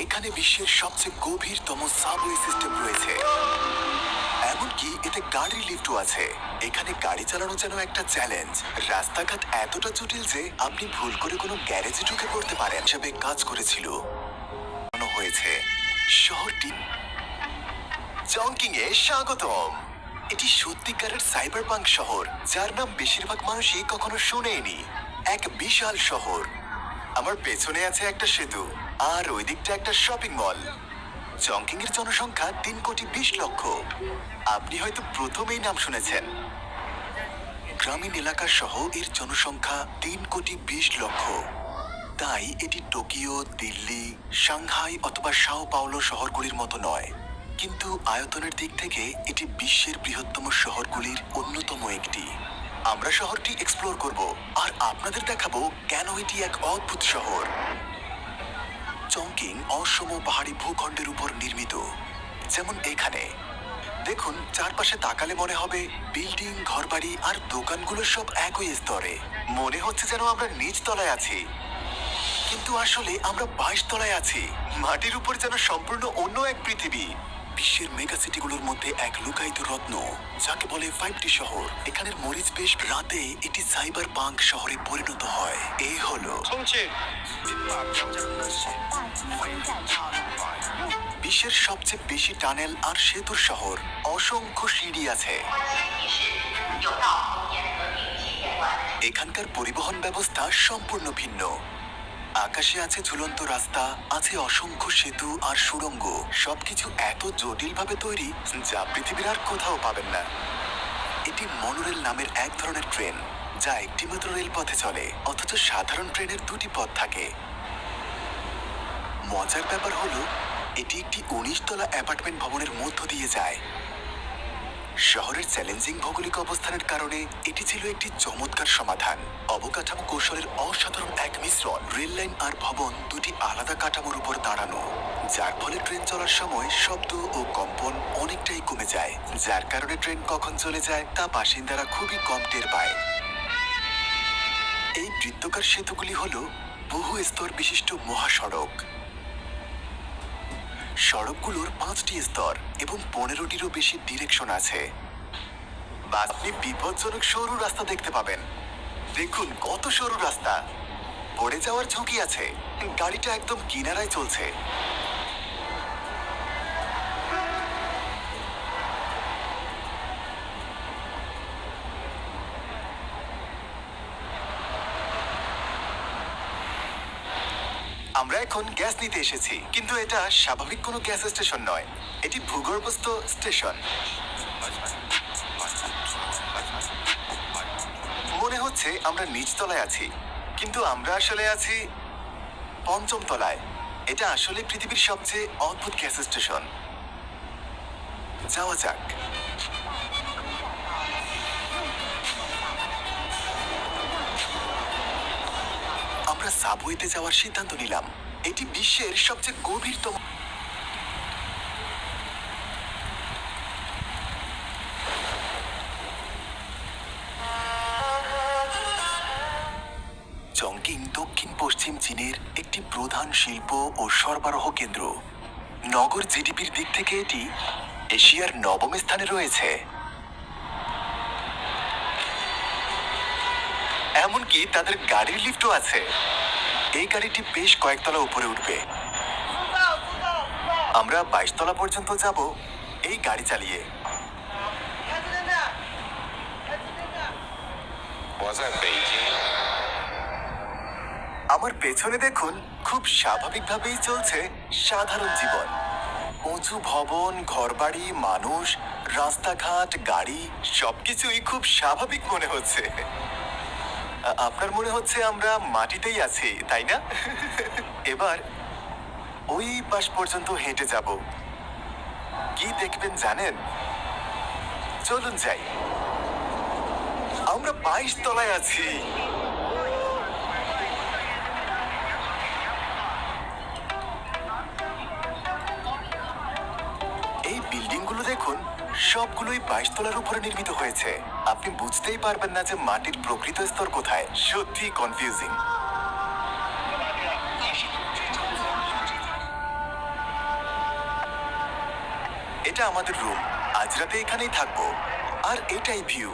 এখানে বিশ্বের সবচেয়ে গভীরতম সাবওয়ে সিস্টেম রয়েছে, এমনকি এতে গাড়ির লিফটও আছে। এখানে গাড়ি চালানো যেন একটা চ্যালেঞ্জ। রাস্তাঘাট এতটা জটিল যে আপনি ভুল করে কোনো গ্যারেজে ঢুকে পড়তে পারেন। হিসেবে কাজ করেছিল হয়েছে শহরটি চংকিং এ স্বাগতম। এটি সত্যিকারের সাইবার পাঙ্ক শহর, যার নাম বেশিরভাগ মানুষই কখনো শুনেনি। এক বিশাল শহর। আমার পেছনে আছে একটা সেতু, আর ওই দিকটা একটা শপিং মল। চংকিং এর জনসংখ্যা 3,20,00,000। আপনি হয়তো প্রথমেই নাম শুনেছেন। গ্রামীণ এলাকার সহ এর জনসংখ্যা 3,20,00,000। তাই এটি টোকিও, দিল্লি, সাংহাই অথবা সাও পাওলো শহরগুলির মতো নয়, কিন্তু আয়তনের দিক থেকে এটি বিশ্বের বৃহত্তম শহরগুলির অন্যতম একটি। আমরা শহরটি এক্সপ্লোর করব আর আপনাদের দেখাবো কেন এটি এক অদ্ভুত শহর। চংকিং অসম পাহাড়ি ভূখণ্ডের উপর নির্মিত। যেমন এখানে দেখুন, চারপাশে তাকালে মনে হবে বিল্ডিং, ঘরবাড়ি আর দোকানগুলো সব একই স্তরে। মনে হচ্ছে যেন আমরা নিচ তলায় আছি, কিন্তু আসলে আমরা 22 তলায় আছি। মাটির উপর যেন সম্পূর্ণ অন্য এক পৃথিবী। বিশ্বের মেগা সিটিগুলোর মধ্যে এক লুকায়িত রত্ন, যাকে বলে 5টি শহর। এখানের মরিচ বেশ রাতে এটি সাইবার পাঙ্ক শহরে পরিণত হয়। এই হলো বিশ্বের সবচেয়ে বেশি টানেল আর সেতুর শহর। অসংখ্য সিঁড়ি আছে। এখানকার পরিবহন ব্যবস্থা সম্পূর্ণ ভিন্ন। আকাশে আছে ঝুলন্ত রাস্তা, আছে অসংখ্য সেতু আর সুড়ঙ্গ। সবকিছু এত জটিলভাবে তৈরি যা পৃথিবীর আর কোথাও পাবেন না। এটি মনোরেল নামের এক ধরনের ট্রেন, যা একটি মাত্র রেলপথে চলে, অথচ সাধারণ ট্রেনের 2টি পথ থাকে। মজার ব্যাপার হলো এটি একটি 19 তলা অ্যাপার্টমেন্ট ভবনের মধ্য দিয়ে যায়। শহরের চ্যালেঞ্জিং ভৌগোলিক অবস্থানের কারণে এটি ছিল একটি চমৎকার সমাধান। অবকাঠামো কৌশলের অসাধারণ এক মিশ্রণ। রেল লাইন আর ভবন দুটি আলাদা কাঠামোর উপর দাঁড়ানো, যার ফলে ট্রেন চলার সময় শব্দ ও কম্পন অনেকটাই কমে যায়, যার কারণে ট্রেন কখন চলে যায় তা বাসিন্দারা খুবই কম টের পায়। এই বৃত্তাকার সেতুগুলি হল বহু স্তর বিশিষ্ট মহাসড়ক। সড়কগুলোর 5টি স্তর এবং 15টিরও বেশি ডিরেকশন আছে। আপনি বিপজ্জনক সরু রাস্তা দেখতে পাবেন। দেখুন কত সরু রাস্তা, পড়ে যাওয়ার ঝুঁকি আছে। গাড়িটা একদম কিনারায় চলছে। আমরা এখন গ্যাস নিতে এসেছি, কিন্তু এটা স্বাভাবিক কোনো গ্যাস স্টেশন নয়, এটি ভূগর্ভস্থ স্টেশন। মনে হচ্ছে আমরা নিচতলায় আছি, কিন্তু আমরা আসলে আছি 5ম তলায়। এটা আসলে পৃথিবীর সবচেয়ে অদ্ভুত গ্যাস স্টেশন। যাওয়া যাক। আমরা সাবওয়েতে যাওয়ার সিদ্ধান্ত নিলাম। এটি বিশ্বের সবচেয়ে গভীরতম। চংকিং দক্ষিণ পশ্চিম চীনের একটি প্রধান শিল্প ও সরবরাহ কেন্দ্র। নগর জিডিপির দিক থেকে এটি এশিয়ার 9ম স্থানে রয়েছে। এমনকি তাদের গাড়ির লিফটও আছে। এই গাড়িটি বেশ কয়েকতলা উপরে উঠবে। আমরা 22 তলা পর্যন্ত যাব এই গাড়ি চালিয়ে। আমার পেছনে দেখুন, খুব স্বাভাবিকভাবেই চলছে সাধারণ জীবন। উঁচু ভবন, ঘরবাড়ি, মানুষ, রাস্তাঘাট, গাড়ি, সবকিছুই খুব স্বাভাবিক মনে হচ্ছে। আপনার মনে হচ্ছে আমরা মাটিতেই আছি, তাই না? এবার ওই পাশ পর্যন্ত হেঁটে যাব। কি দেখবেন জানেন? চলুন যাই। আমরা 22 তলায় আছি। এই বিল্ডিংগুলো দেখুন, সবগুলোই 22 তলার উপরে নির্মিত হয়েছে। আপনি বুঝতেই পারবেন না যে মাটির প্রকৃত স্তর কোথায়। সত্যি কনফিউজিং। এটা আমাদের রুম। আজ রাতে এখানেই থাকবো। আর এটাই ভিউ।